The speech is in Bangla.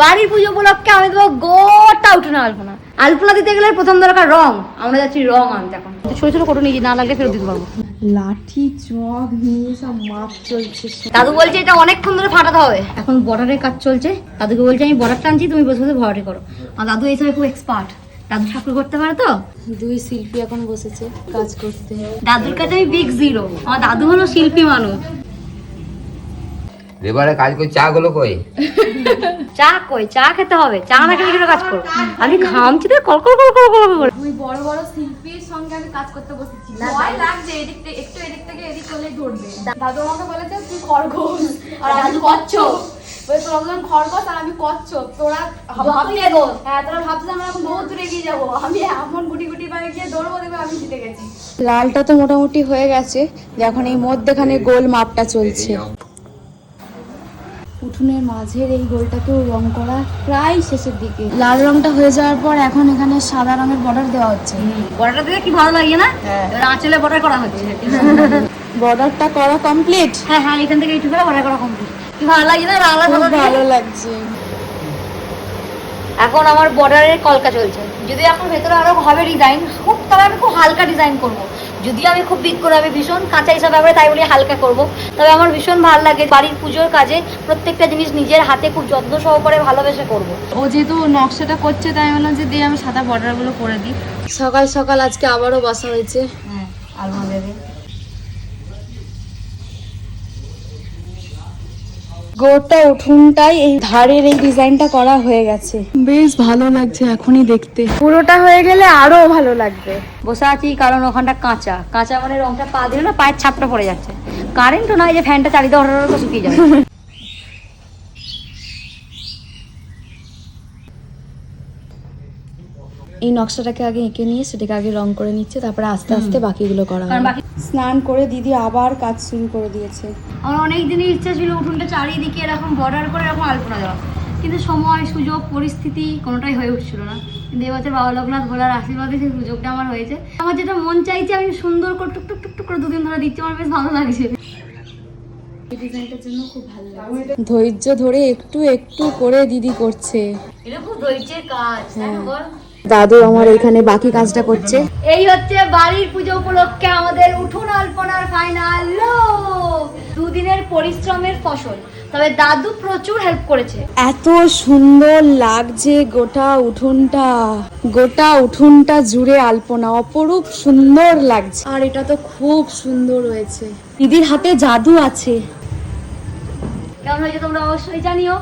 বাড়ির পুজো উপলক্ষে আমি দেবো গোটা উঠোনে আলপনা। আলপনা দিতে গেলে প্রথম দরকার রং। আমরা যাচ্ছি রং আনতে এখন। ছোট ছোট কোটো নিয়ে না লাগলে ফেরত দিতে পারবো। লাঠি চক নিয়ে সব মাপ চলছে। দাদু বলছে এটা অনেকক্ষণ ধরে ফাটাতে হবে। এখন বর্ডারের কাজ চলছে। দাদুকে বলছে আমি বর্ডার টানছি, তুমি বসে বসে ভরাটি করো। আর দাদু এই সবাই খুব এক্সপার্ট। দাদু ঠাকুর করতে পারে তো। দুই শিল্পী এখন বসেছে কাজ করতে। দাদুর কাছে আমি বিগ জিরো। আমার দাদু হলো শিল্পী মানুষ। লেবারে কাজ করে চা গুলো কই? চা কই? চা খেতে হবে। চা না খেলে কিভাবে কাজ করবো? আমি ঘামছি তো call call call call call করে। ওই বড় বড় শিল্পীর সঙ্গে আমি কাজ করতে বসেছি। ভয় লাগছে, এদিক থেকে একটু এদিক থেকে এদিক করলেই ধরবে। দাদু আমাকে বলেছে তুই খরগোশ আর আমি কচ্ছপ। ওই তোরা দুজন খরগোশ আর আমি কচ্ছপ। তোরা ভাবছিস আমরা এখন বহু দূরে এগিয়ে যাবো। আমি এমন গুটি গুটি পায়ে গিয়ে দৌড়বো, দেখবে আমি জিতে গেছি। লালটা তো মোটামুটি হয়ে গেছে, এখন এই মধ্যেখানে গোল মাপটা চলছে। উঠোনের মাঝের এই গোলটাকেও রং করা প্রায় শেষের দিকে। লাল রংটা হয়ে যাওয়ার পর এখন এখানে সাদা রঙের বর্ডার দেওয়া হচ্ছে। বর্ডারটা দিলে কি ভালো লাগে না? এবার আঁচলে বর্ডার করা হচ্ছে। বর্ডারটা করা কমপ্লিট। হ্যাঁ হ্যাঁ, এখান থেকে এইটুকু বর্ডার করা কমপ্লিট। কি ভালো লাগে না? ভালো লাগছে। এখন আমার বর্ডারের কলকা চলছে। যদি এখন ভেতরে আরো হবে ডিজাইন, খুব তবে আমি খুব হালকা ডিজাইন করব। যদি আমি খুব বিগ করে, আমি ভীষণ কাঁচা হিসাবে আমরা তাই বলি হালকা করব। তবে আমার ভীষণ ভালো লাগে বাড়ির পুজোর কাজে প্রত্যেকটা জিনিস নিজের হাতে খুব যত্ন সহকারে ভালোবেসে করব। ও যেহেতু নকশাটা করছে তাই বললাম যে দিয়ে আমি সাদা বর্ডারগুলো করে দিই। সকাল সকাল আজকে আবারও বসা হয়েছে। হ্যাঁ, আলমা দেবে। গোটা উঠোনটাই এই ধারের এই ডিজাইনটা করা হয়ে গেছে। বেশ ভালো লাগছে এখনই দেখতে। পুরোটা হয়ে গেলে আরো ভালো লাগবে। বসে আছি কারণ ওখানটা কাঁচা কাঁচা, মানে রংটা পা দিলে না পায়ের ছাপটা পড়ে যাচ্ছে। কারেন্টও নয় যে ফ্যানটা চালিয়ে দেওয়া হঠাৎ শুকিয়ে যাবে। এই নকশাটাকে আগে এঁকে নিয়ে সেটাকে আগে রং করে নিচ্ছে, তারপরে আস্তে আস্তে বাকিগুলো করা কারণ হবে। বাকি স্নান করে দিদি আবার কাজ শুরু করে দিয়েছে। আমার অনেক দিনই ইচ্ছা ছিল উঠোনটা চারিদিকে এরকম বর্ডার করে এরকম আলপনা দেওয়া, কিন্তু সময় সুযোগ পরিস্থিতি কোনোটাই হয়ে উঠছিল না। কিন্তু এবছর বাবা লোকনাথ ভোলার আশীর্বাদে সেই সুযোগটা আমার হয়েছে। আমার যেটা মন চাইছে আমি সুন্দর করে টুকটুক টুকটুক করে দুদিন ধরে দিচ্ছি, আমার বেশ ভালো লাগছে। এই ডিজাইনটার জন্য খুব ভালো লাগছে। ধৈর্য ধরে একটু একটু করে দিদি করছে। এটা খুব ধৈর্যের কাজ, তাই না বল? দাদু আমার এখানে বাকি কাজটা করছে। এই হচ্ছে বাড়ির পুজো উপলক্ষে আমাদের উঠোন আলপনার ফাইনাল লুক। দুদিনের পরিশ্রমের ফসল। তবে দাদু প্রচুর হেল্প করেছে। এত সুন্দর লাগছে গোটা উঠোনটা জুড়ে আলপনা, অপরূপ সুন্দর লাগছে। আর এটা তো খুব সুন্দর হয়েছে। দিদির হাতে জাদু আছে। কেমন হয়েছে তোমরা অবশ্যই জানিও।